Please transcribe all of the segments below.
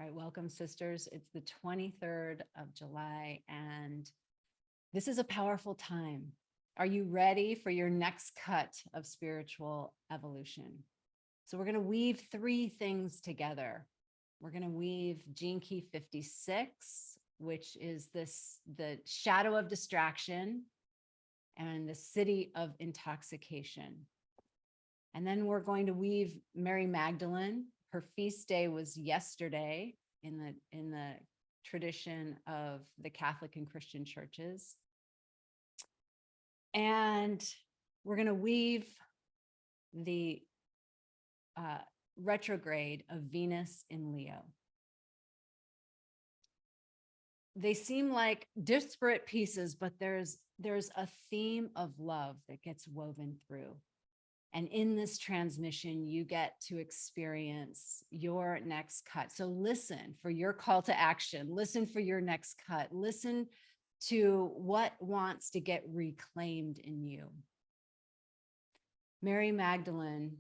right, welcome, sisters. It's the 23rd of July, and this is a powerful time. Are you ready for your next cut of spiritual evolution? So we're going to weave three things together. We're going to weave Gene Key 56, which is the shadow of distraction and the city of intoxication. And then we're going to weave Mary Magdalene. Her feast day was yesterday in the tradition of the Catholic and Christian churches. And we're going to weave the retrograde of Venus in Leo. They seem like disparate pieces, but there's a theme of love that gets woven through. And in this transmission, you get to experience your next cut. So listen for your call to action. Listen for your next cut. Listen to what wants to get reclaimed in you. Mary Magdalene,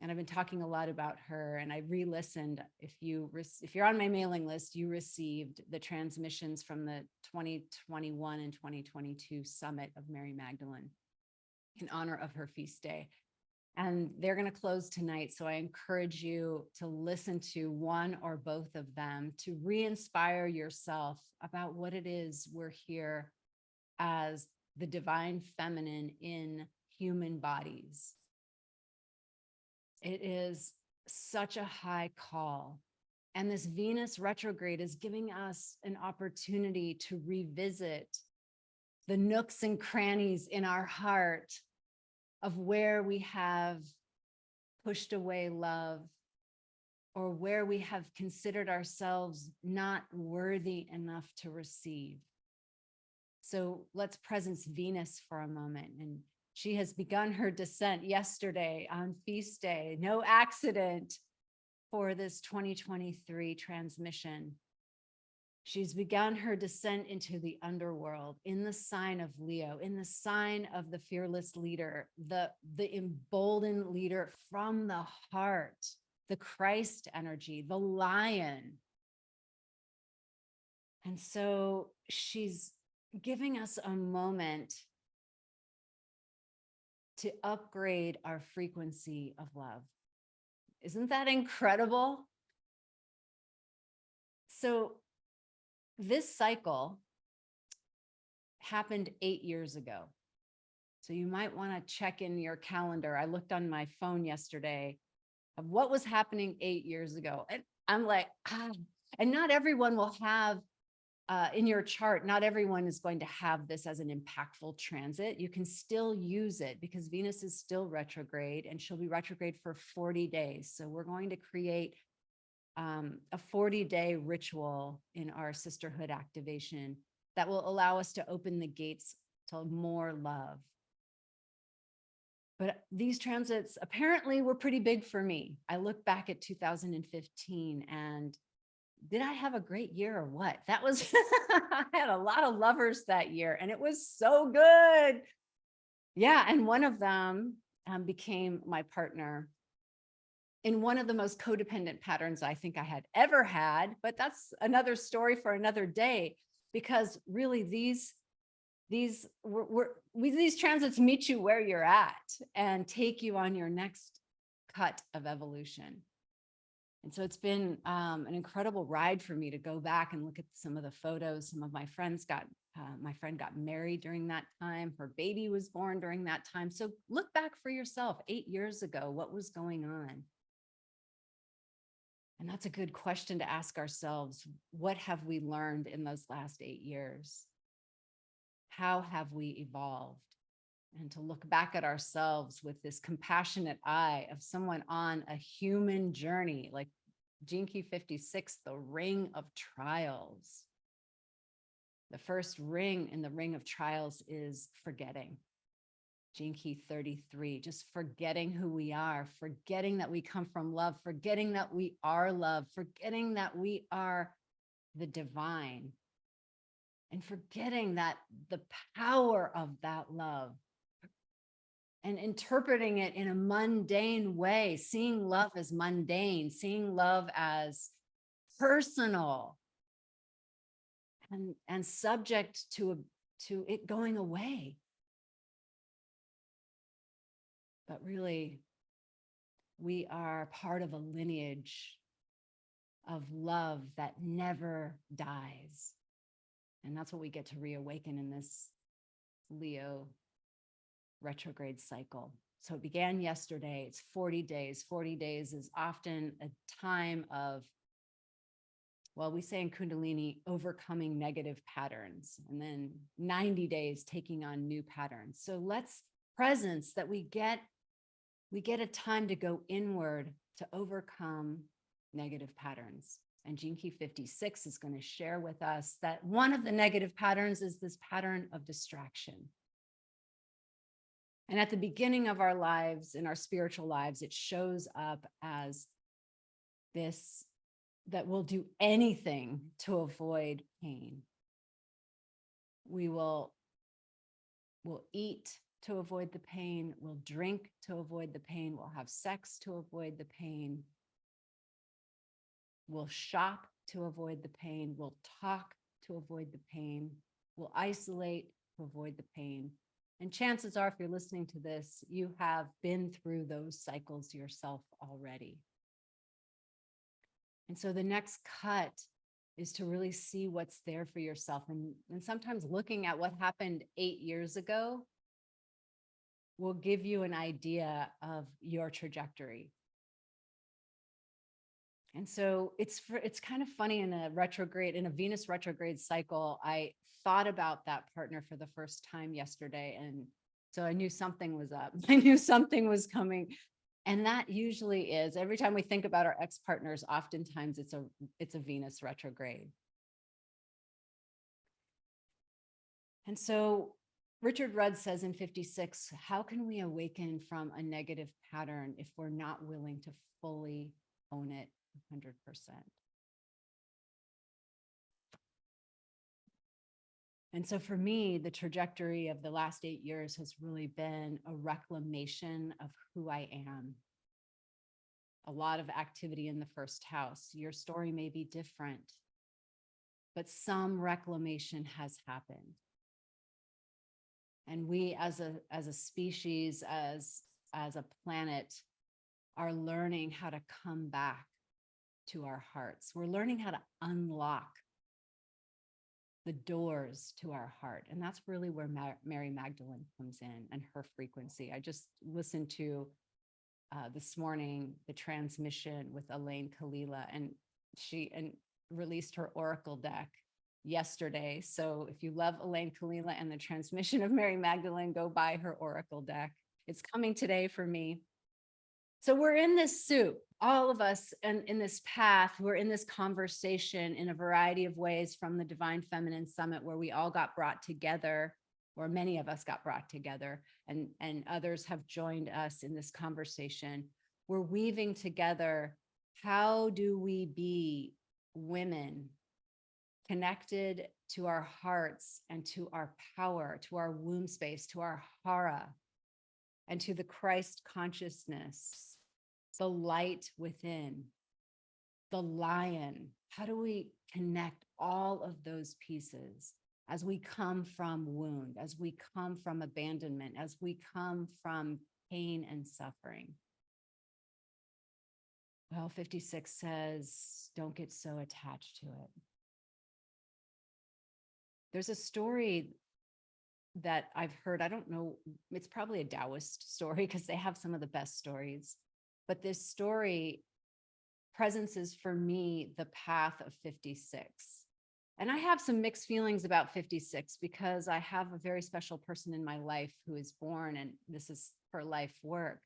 and I've been talking a lot about her, and I re-listened. If you're on my mailing list, you received the transmissions from the 2021 and 2022 summit of Mary Magdalene in honor of her feast day. And they're going to close tonight. So I encourage you to listen to one or both of them to re-inspire yourself about what it is we're here as the divine feminine in human bodies. It is such a high call. And this Venus retrograde is giving us an opportunity to revisit the nooks and crannies in our heart of where we have pushed away love, or where we have considered ourselves not worthy enough to receive. So let's presence Venus for a moment. And she has begun her descent yesterday on feast day. No accident for this 2023 transmission. She's begun her descent into the underworld in the sign of Leo, in the sign of the fearless leader, the emboldened leader from the heart, the Christ energy, the lion. And so she's giving us a moment to upgrade our frequency of love. Isn't that incredible? So this cycle happened 8 years ago. So you might want to check in your calendar. I looked on my phone yesterday of what was happening 8 years ago. And I'm like, and not everyone will have in your chart, not everyone is going to have this as an impactful transit. You can still use it because Venus is still retrograde, and she'll be retrograde for 40 days. So we're going to create a 40-day ritual in our sisterhood activation that will allow us to open the gates to more love. But these transits apparently were pretty big for me. I look back at 2015 and did I have a great year or what? That was, I had a lot of lovers that year and it was so good. Yeah, and one of them became my partner in one of the most codependent patterns I think I had ever had, but that's another story for another day, because really these transits meet you where you're at and take you on your next cut of evolution. And so it's been an incredible ride for me to go back and look at some of the photos. Some of my friends my friend got married during that time. Her baby was born during that time. So look back for yourself 8 years ago, what was going on? And that's a good question to ask ourselves. What have we learned in those last 8 years? How have we evolved? And to look back at ourselves with this compassionate eye of someone on a human journey, like Gene Key 56, the ring of trials. The first ring in the ring of trials is forgetting. Gene Key 33, just forgetting who we are, forgetting that we come from love, forgetting that we are love, forgetting that we are the divine, and forgetting that the power of that love, and interpreting it in a mundane way, seeing love as mundane, seeing love as personal and subject to it going away. But really, we are part of a lineage of love that never dies. And that's what we get to reawaken in this Leo retrograde cycle. So it began yesterday. It's 40 days. 40 days is often a time of, well, we say in Kundalini, overcoming negative patterns, and then 90 days taking on new patterns. So let's presence that we get a time to go inward to overcome negative patterns. And Gene Key 56 is going to share with us that one of the negative patterns is this pattern of distraction. And at the beginning of our lives, in our spiritual lives, it shows up as this, that we'll do anything to avoid pain. We'll eat to avoid the pain. We'll drink to avoid the pain. We'll have sex to avoid the pain. We'll shop to avoid the pain. We'll talk to avoid the pain. We'll isolate to avoid the pain. And chances are, if you're listening to this, you have been through those cycles yourself already. And so the next cut is to really see what's there for yourself. And sometimes looking at what happened 8 years ago will give you an idea of your trajectory. And so it's kind of funny, in a Venus retrograde cycle, I thought about that partner for the first time yesterday. And so I knew something was up. I knew something was coming. And that usually is, every time we think about our ex-partners, oftentimes it's a Venus retrograde. And so Richard Rudd says in 56, how can we awaken from a negative pattern if we're not willing to fully own it 100%? And so for me, the trajectory of the last 8 years has really been a reclamation of who I am. A lot of activity in the first house. Your story may be different, but some reclamation has happened. And we as a species, as a planet, are learning how to come back to our hearts. We're learning how to unlock the doors to our heart. And that's really where Mary Magdalene comes in, and her frequency. I just listened to this morning the transmission with Elaine Kalila, and she released her oracle deck yesterday. So if you love Elaine Kalila and the transmission of Mary Magdalene, go buy her oracle deck. It's coming today for me. So we're in this soup, all of us, and in this path, we're in this conversation in a variety of ways, from the Divine Feminine Summit, where we all got brought together, or many of us got brought together, and others have joined us in this conversation. We're weaving together, how do we be women connected to our hearts and to our power, to our womb space, to our hara, and to the Christ consciousness, the light within, the lion. How do we connect all of those pieces as we come from wound, as we come from abandonment, as we come from pain and suffering? Well, 56 says, don't get so attached to it. There's a story that I've heard, I don't know, it's probably a Taoist story because they have some of the best stories. But this story presences for me the path of 56. And I have some mixed feelings about 56 because I have a very special person in my life who is born, and this is her life work.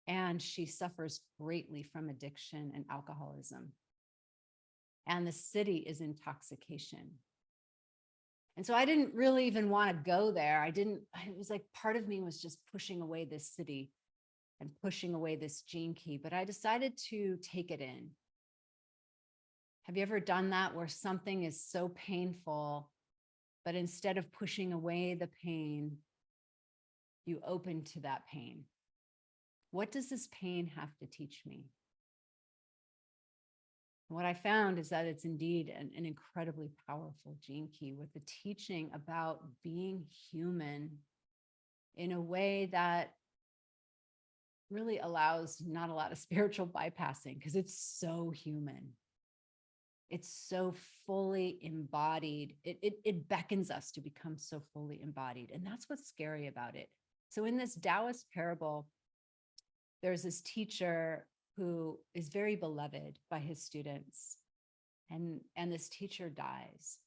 And she suffers greatly from addiction and alcoholism. And the city is intoxication. And so I didn't really even want to go there. It was like part of me was just pushing away this city and pushing away this gene key, but I decided to take it in. Have you ever done that, where something is so painful, but instead of pushing away the pain, you open to that pain? What does this pain have to teach me? What I found is that it's indeed an incredibly powerful gene key with the teaching about being human in a way that really allows not a lot of spiritual bypassing because it's so human. It's so fully embodied. It beckons us to become so fully embodied. And that's what's scary about it. So in this Taoist parable, there's this teacher who is very beloved by his students. And this teacher dies.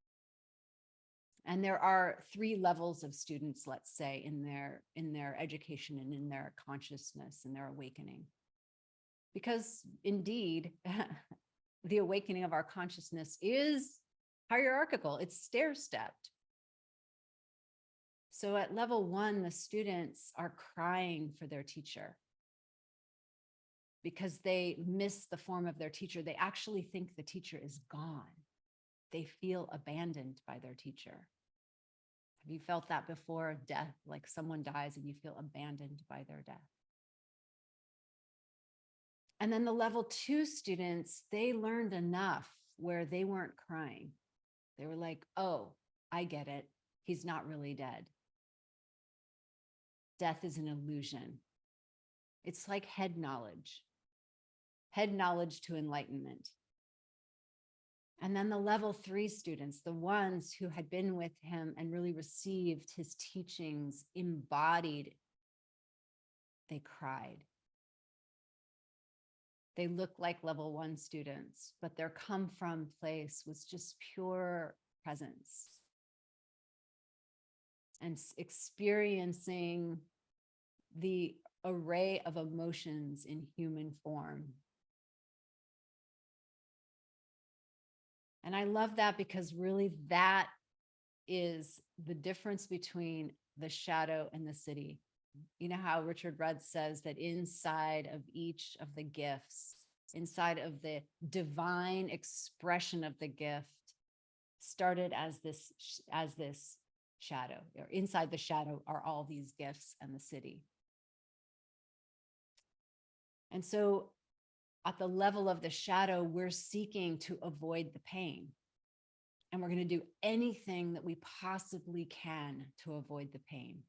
And there are 3 levels of students, let's say, in their education and in their consciousness and their awakening. Because indeed, the awakening of our consciousness is hierarchical, it's stair-stepped. So at level 1, the students are crying for their teacher because they miss the form of their teacher. They actually think the teacher is gone. They feel abandoned by their teacher. Have you felt that before? Death, like someone dies and you feel abandoned by their death. And then the level 2 students, they learned enough where they weren't crying. They were like, oh, I get it. He's not really dead. Death is an illusion. It's like head knowledge to enlightenment. And then the level 3 students, the ones who had been with him and really received his teachings embodied, they cried. They look like level 1 students, but their come from place was just pure presence and experiencing the array of emotions in human form. And I love that because really that is the difference between the shadow and the city. You know how Richard Rudd says that inside of each of the gifts, inside of the divine expression of the gift, started as this shadow, or inside the shadow are all these gifts and the city. And so at the level of the shadow, we're seeking to avoid the pain. And we're going to do anything that we possibly can to avoid the pain.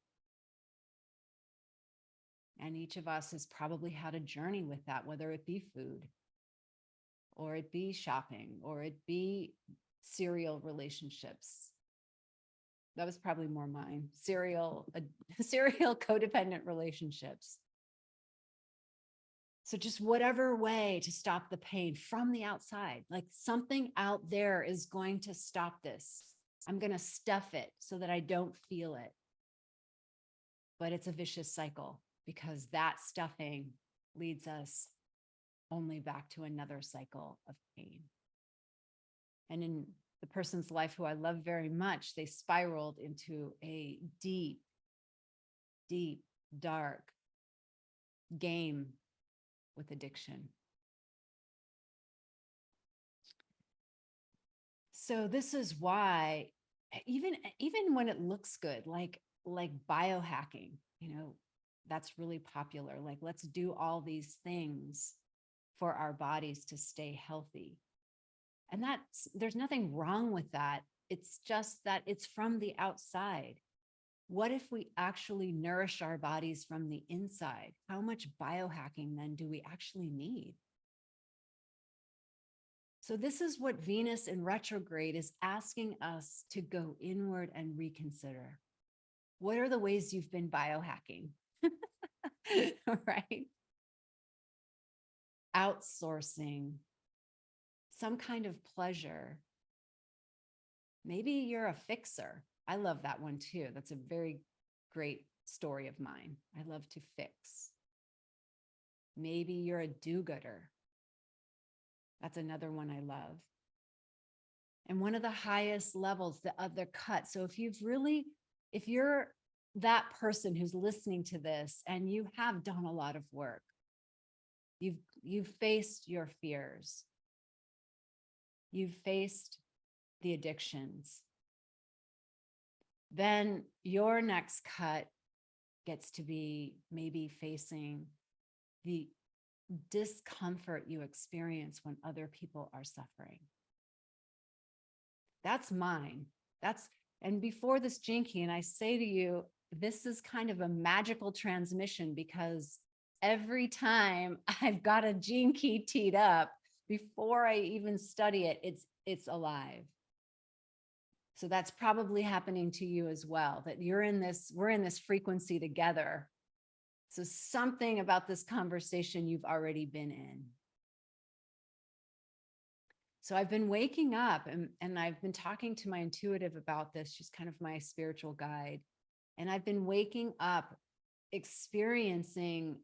And each of us has probably had a journey with that, whether it be food, or it be shopping, or it be serial relationships. That was probably more mine. Serial codependent relationships. So just whatever way to stop the pain from the outside, like something out there is going to stop this. I'm going to stuff it so that I don't feel it. But it's a vicious cycle because that stuffing leads us only back to another cycle of pain. And in the person's life who I love very much, they spiraled into a deep, deep, dark game with addiction. So this is why even when it looks good, like biohacking, that's really popular. Like, let's do all these things for our bodies to stay healthy. And there's nothing wrong with that. It's just that it's from the outside. What if we actually nourish our bodies from the inside? How much biohacking then do we actually need? So this is what Venus in retrograde is asking us to go inward and reconsider. What are the ways you've been biohacking? Right? Outsourcing some kind of pleasure. Maybe you're a fixer. I love that one too. That's a very great story of mine. I love to fix. Maybe you're a do-gooder. That's another one I love. And one of the highest levels, the other cut. So if you're that person who's listening to this and you have done a lot of work, you've faced your fears, you've faced the addictions, then your next cut gets to be maybe facing the discomfort you experience when other people are suffering. That's mine. And before this Gene Key, and I say to you, this is kind of a magical transmission, because every time I've got a Gene Key teed up, before I even study it, it's alive. So that's probably happening to you as well, that we're in this frequency together. So something about this conversation you've already been in. So I've been waking up and I've been talking to my intuitive about this. She's kind of my spiritual guide. And I've been waking up experiencing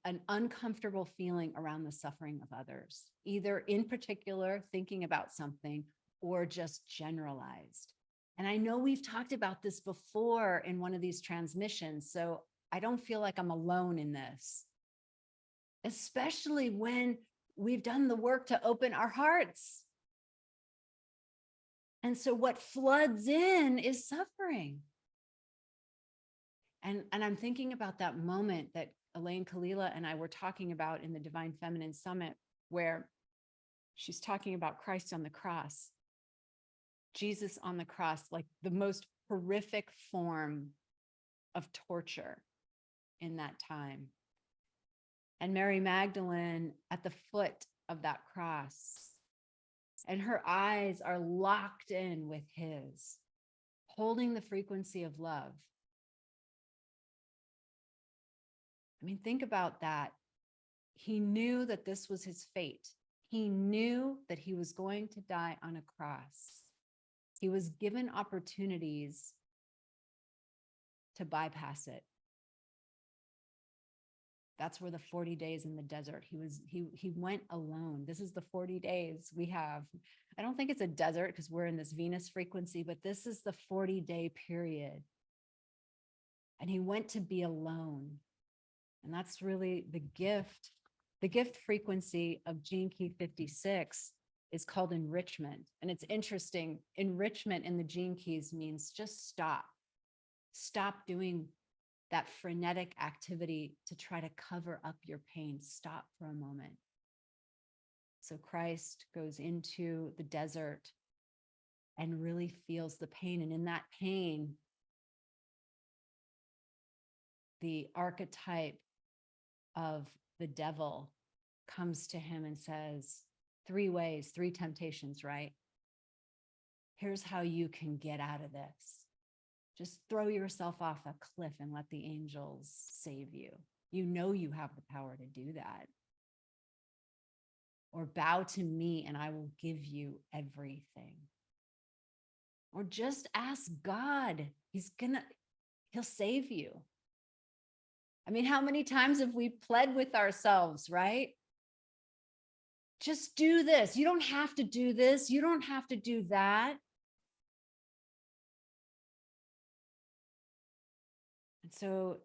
an uncomfortable feeling around the suffering of others, either in particular thinking about something or just generalized. And I know we've talked about this before in one of these transmissions, so I don't feel like I'm alone in this, especially when we've done the work to open our hearts. And so what floods in is suffering. And I'm thinking about that moment that Elaine Kalila and I were talking about in the Divine Feminine Summit, where she's talking about Christ on the cross, Jesus on the cross, like the most horrific form of torture in that time. And Mary Magdalene at the foot of that cross, and her eyes are locked in with his, holding the frequency of love. I mean, think about that. He knew that this was his fate. He knew that he was going to die on a cross. He was given opportunities to bypass it. That's where the 40 days in the desert, he went alone. This is the 40 days we have. I don't think it's a desert because we're in this Venus frequency, but this is the 40-day period. And he went to be alone. And that's really the gift. The gift frequency of Gene Key 56 is called enrichment. And it's interesting. Enrichment in the Gene Keys means just stop. Stop doing that frenetic activity to try to cover up your pain. Stop for a moment. So Christ goes into the desert and really feels the pain. And in that pain, the archetype of the devil comes to him and says, 3 ways, 3 temptations, right? Here's how you can get out of this. Just throw yourself off a cliff and let the angels save you. You know you have the power to do that. Or bow to me and I will give you everything. Or just ask God. He'll save you. I mean, how many times have we pled with ourselves, right? Just do this. You don't have to do this. You don't have to do that. And so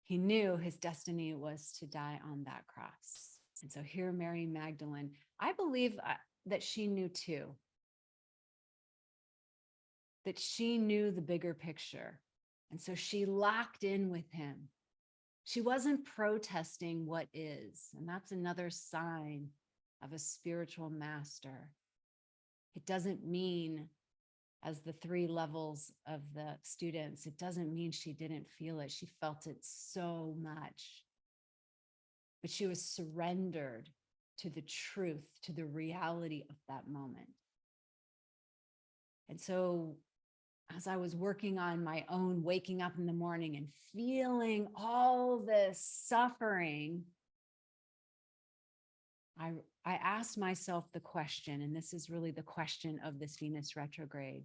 he knew his destiny was to die on that cross. And so here, Mary Magdalene, I believe that she knew too, that she knew the bigger picture. And so she locked in with him. She wasn't protesting what is. And that's another sign of a spiritual master. It doesn't mean, as the 3 levels of the students, it doesn't mean she didn't feel it. She felt it so much. But she was surrendered to the truth, to the reality of that moment. And so as I was working on my own, waking up in the morning and feeling all this suffering, I asked myself the question, and this is really the question of this Venus retrograde: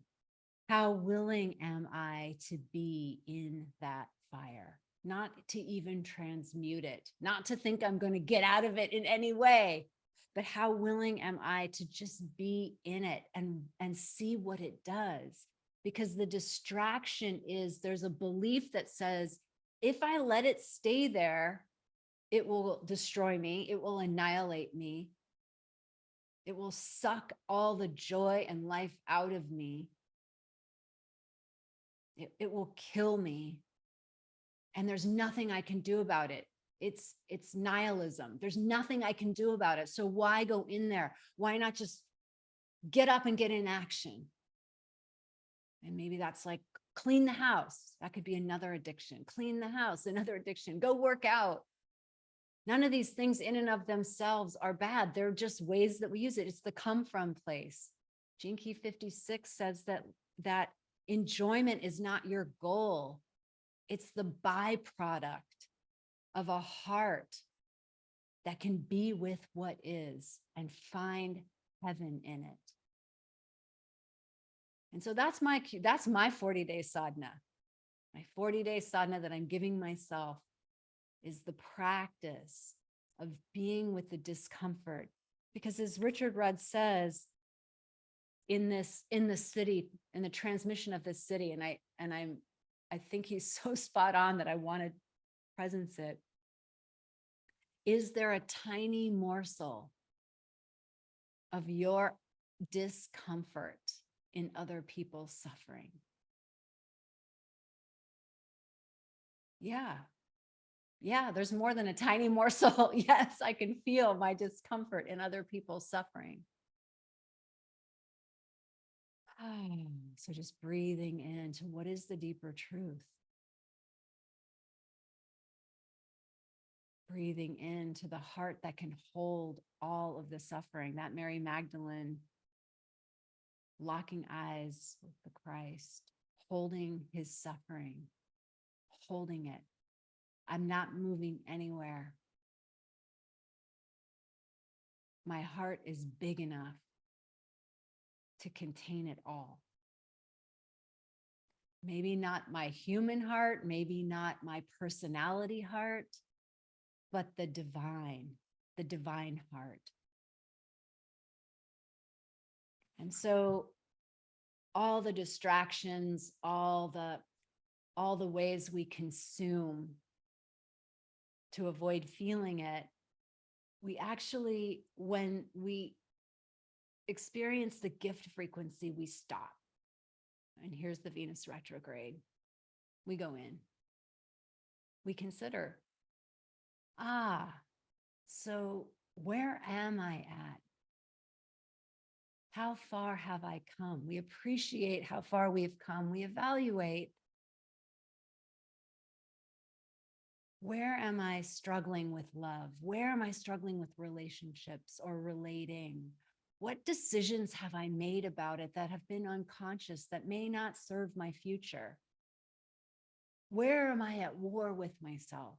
how willing am I to be in that fire? Not to even transmute it, not to think I'm going to get out of it in any way, but how willing am I to just be in it and see what it does? Because the distraction is, there's a belief that says, if I let it stay there, it will destroy me. It will annihilate me. It will suck all the joy and life out of me. It will kill me. And there's nothing I can do about it. It's nihilism. There's nothing I can do about it. So why go in there? Why not just get up and get in action? And maybe that's like clean the house. That could be another addiction. Clean the house, another addiction. Go work out. None of these things in and of themselves are bad. They're just ways that we use it. It's the come from place. Gene Key 56 says that enjoyment is not your goal. It's the byproduct of a heart that can be with what is and find heaven in it. And so that's my 40-day sadhana. My 40-day sadhana that I'm giving myself is the practice of being with the discomfort. Because as Richard Rudd says, in the city, in the transmission of this city, and I think he's so spot on that I want to presence it. Is there a tiny morsel of your discomfort in other people's suffering? Yeah, there's more than a tiny morsel. Yes, I can feel my discomfort in other people's suffering. So just breathing into what is the deeper truth. Breathing into the heart that can hold all of the suffering. That Mary Magdalene locking eyes with the Christ, holding his suffering, holding it. I'm not moving anywhere. My heart is big enough to contain it all. Maybe not my human heart, maybe not my personality heart, but the divine heart. And so all the distractions, all the ways we consume to avoid feeling it, we actually, when we experience the gift frequency, we stop. And here's the Venus retrograde. We go in. We consider, so where am I at? How far have I come? We appreciate how far we've come. We evaluate, where am I struggling with love? Where am I struggling with relationships or relating? What decisions have I made about it that have been unconscious, that may not serve my future? Where am I at war with myself?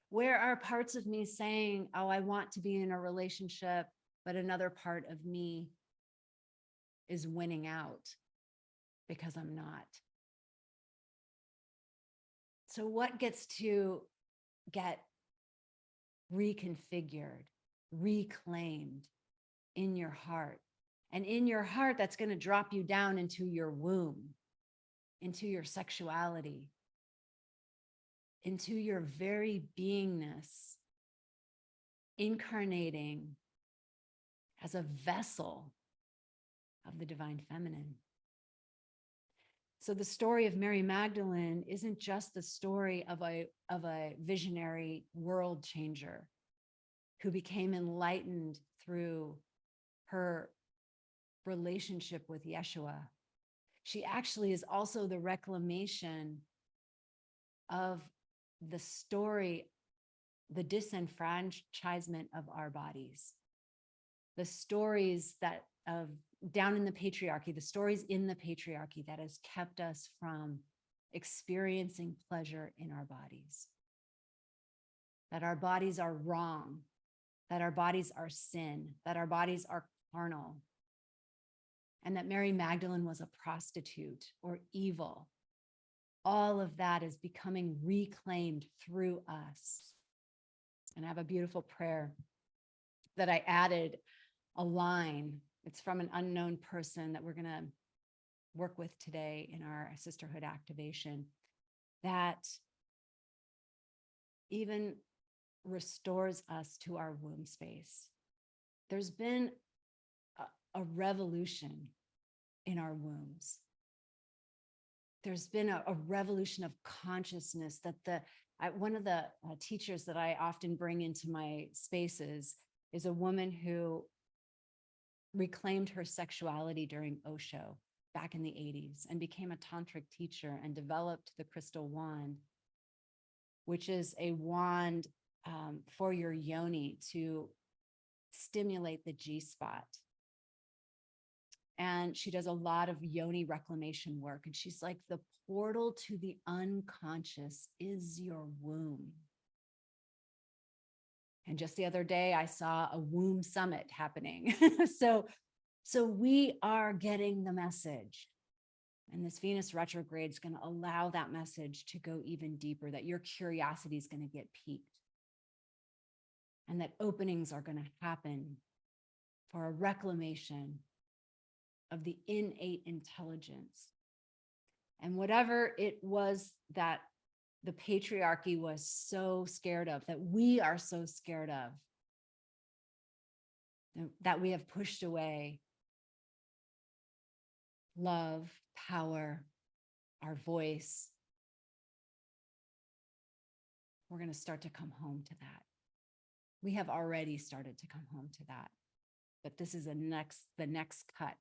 Where are parts of me saying, oh, I want to be in a relationship, but another part of me is winning out because I'm not? So what gets to get reconfigured, reclaimed in your heart? And in your heart, that's going to drop you down into your womb, into your sexuality, into your very beingness, incarnating as a vessel of the divine feminine. So the story of Mary Magdalene isn't just the story of a visionary world changer who became enlightened through her relationship with Yeshua. She actually is also the reclamation of the story, the disenfranchisement of our bodies, the stories that of down in the patriarchy, the stories in the patriarchy that has kept us from experiencing pleasure in our bodies, that our bodies are wrong, that our bodies are sin, that our bodies are carnal, and that Mary Magdalene was a prostitute or evil. All of that is becoming reclaimed through us. And I have a beautiful prayer that I added a line. It's from an unknown person that we're going to work with today in our sisterhood activation, that even restores us to our womb space. There's been a revolution in our wombs. There's been a revolution of consciousness that One of the teachers that I often bring into my spaces is a woman who reclaimed her sexuality during Osho back in the 80s and became a tantric teacher and developed the crystal wand, which is a wand for your yoni to stimulate the G spot. And she does a lot of yoni reclamation work. And she's like, the portal to the unconscious is your womb. And just the other day, I saw a womb summit happening. So we are getting the message. And this Venus retrograde is going to allow that message to go even deeper, that your curiosity is going to get piqued. And that openings are going to happen for a reclamation of the innate intelligence. And whatever it was that the patriarchy was so scared of, that we are so scared of, that we have pushed away, love, power, our voice, we're going to start to come home to that. We have already started to come home to that, but this is the next cut.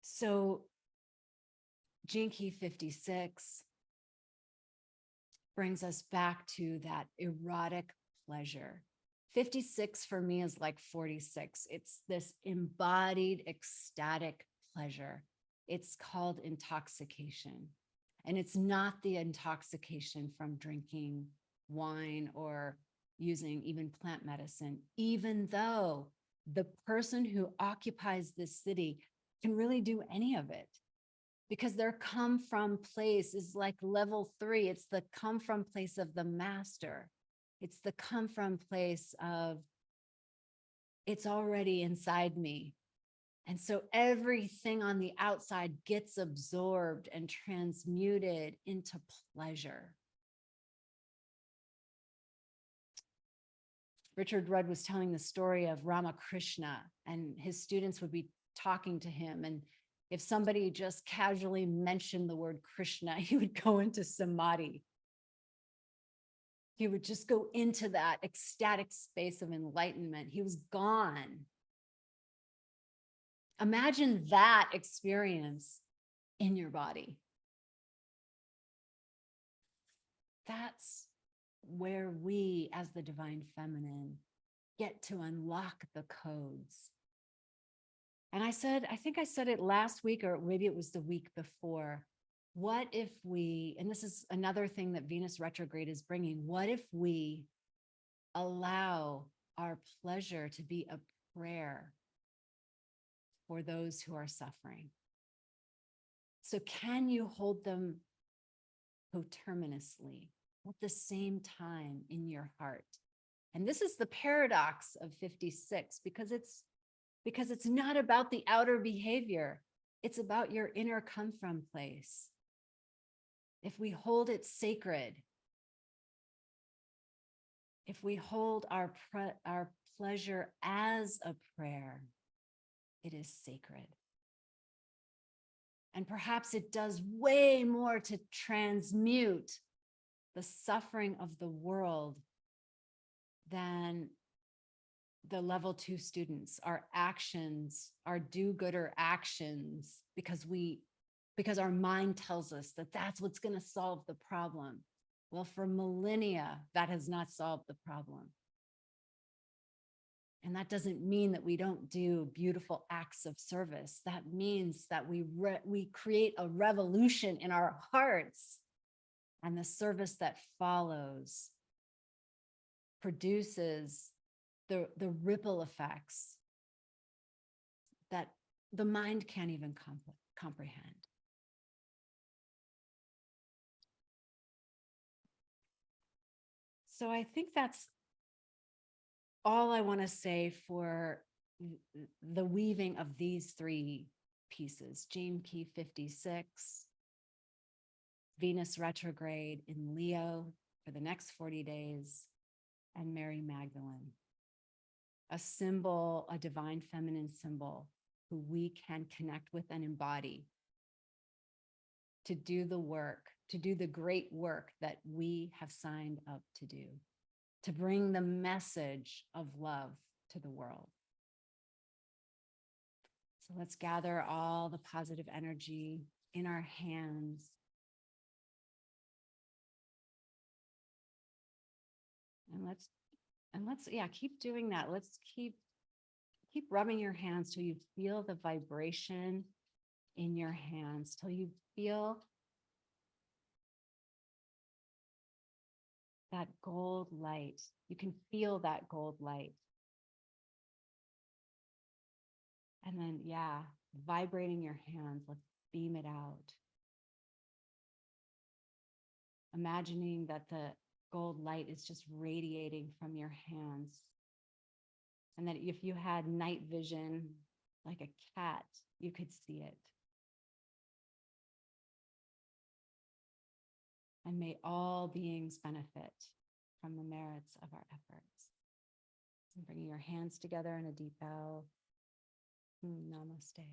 So Gene Key 56 brings us back to that erotic pleasure. 56 for me is like 46. It's this embodied ecstatic pleasure. It's called intoxication. And it's not the intoxication from drinking wine or using even plant medicine, even though the person who occupies this city can really do any of it, because their come from place is like level 3. It's the come from place of the master. It's the come from place of, it's already inside me. And so everything on the outside gets absorbed and transmuted into pleasure. Richard Rudd was telling the story of Ramakrishna, and his students would be talking to him. And if somebody just casually mentioned the word Krishna, he would go into samadhi. He would just go into that ecstatic space of enlightenment. He was gone. Imagine that experience in your body. That's where we, as the divine feminine, get to unlock the codes. And I think I said it last week, or maybe it was the week before. What if we, and this is another thing that Venus retrograde is bringing, what if we allow our pleasure to be a prayer for those who are suffering? So can you hold them coterminously at the same time in your heart? And this is the paradox of 56, because it's not about the outer behavior. It's about your inner come from place. If we hold it sacred, if we hold our pleasure as a prayer, it is sacred. And perhaps it does way more to transmute the suffering of the world than the level 2 students, our actions, our do-gooder actions, because our mind tells us that that's what's going to solve the problem. Well, for millennia, that has not solved the problem. And that doesn't mean that we don't do beautiful acts of service. That means that we create a revolution in our hearts, and the service that follows produces the ripple effects that the mind can't even comprehend. So I think that's all I want to say for the weaving of these 3 pieces: Gene Key 56, Venus retrograde in Leo for the next 40 days, and Mary Magdalene, a symbol, a divine feminine symbol who we can connect with and embody to do the work, to do the great work that we have signed up to do, to bring the message of love to the world. So let's gather all the positive energy in our hands. And let's yeah, keep doing that. Let's keep rubbing your hands till you feel the vibration in your hands, till you feel that gold light. You can feel that gold light. And then, yeah, vibrating your hands, let's beam it out. Imagining that the gold light is just radiating from your hands. And that if you had night vision, like a cat, you could see it. And may all beings benefit from the merits of our efforts. And bringing your hands together in a deep bow. Namaste.